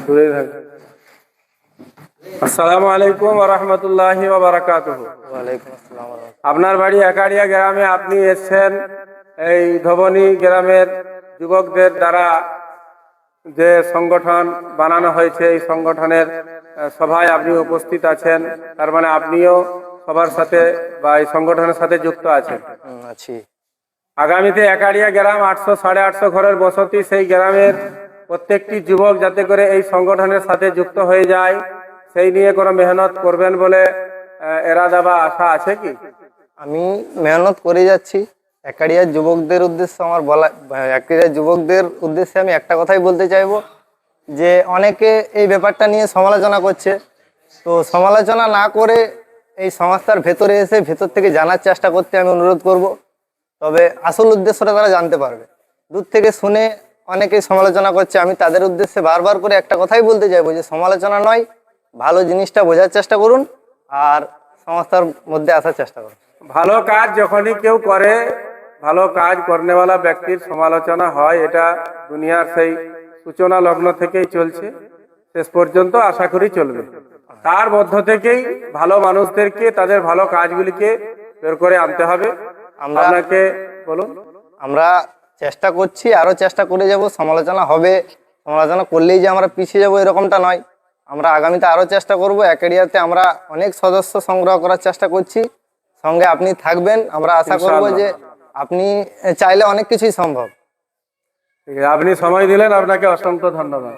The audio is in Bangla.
দূরে থাকবে। আসসালামু আলাইকুম ওয়া রাহমাতুল্লাহি ওয়া বারাকাতুহু। ওয়ালাইকুম আসসালাম ওয়া রাহমাতুল্লাহ। আপনার বাড়ি একাড়িয়া গ্রামে, আপনি এসেছেন এই ধবনী গ্রামের যুবকদের দ্বারা যে সংগঠন বানানো হয়েছে, এই সংগঠনের সভায় আপনি উপস্থিত আছেন। তার মানে আপনিও সবার সাথে বা এই সংগঠনের সাথে যুক্ত আছেন। আছি। আগামীতে একাড়িয়া গ্রাম 800 850 ঘরের বসতি, সেই গ্রামের প্রত্যেকটি যুবক যাতে করে এই সংগঠনের সাথে যুক্ত হয়ে যায়, সেই নিয়ে কোনো মেহনত করবেন বলে এরাদা বা আশা আছে কি? আমি মেহনত করে যাচ্ছি। একাড়িয়ার যুবকদের উদ্দেশ্যে একাড়িয়ার যুবকদের উদ্দেশ্যে আমি একটা কথাই বলতে চাইবো যে অনেকে এই ব্যাপারটা নিয়ে সমালোচনা করছে, তো সমালোচনা না করে এই সংস্থার ভেতরে এসে ভেতর থেকে জানার চেষ্টা করতে আমি অনুরোধ করব। তবে আসল উদ্দেশ্যটা তারা জানতে পারবে। দূর থেকে শুনে অনেকেই সমালোচনা করছে, আমি তাদের উদ্দেশ্যে বারবার করে একটা কথাই বলতে চাইবো যে সমালোচনা নয়, ভালো জিনিসটা বোঝার চেষ্টা করুন আর সংস্থার মধ্যে আসার চেষ্টা করুন। ভালো কাজ যখনই কেউ করে, ভালো কাজ করনেওয়ালা ব্যক্তির সমালোচনা হয়, এটা দুনিয়ার সেই সূচনা লগ্ন থেকেই চলছে, শেষ পর্যন্ত আশা করি চলবে। তার মধ্য থেকেই ভালো মানুষদেরকে তাদের ভালো কাজগুলিকে বের করে আনতে হবে। আপনাকে বলুন। আমরা চেষ্টা করছি, আরো চেষ্টা করে যাব। সমালোচনা হবে, সমালোচনা করলেই যে আমরা পিছিয়ে যাব এরকমটা নয়। আমরা আগামীতে আরো চেষ্টা করব। একাডেমিতে আমরা অনেক সদস্য সংগ্রহ করার চেষ্টা করছি, সঙ্গে আপনি থাকবেন। আমরা আশা করব যে আপনি চাইলে অনেক কিছুই সম্ভব। ঠিক আছে, আপনি সময় দিলেন, আপনাকে অসংখ্য ধন্যবাদ।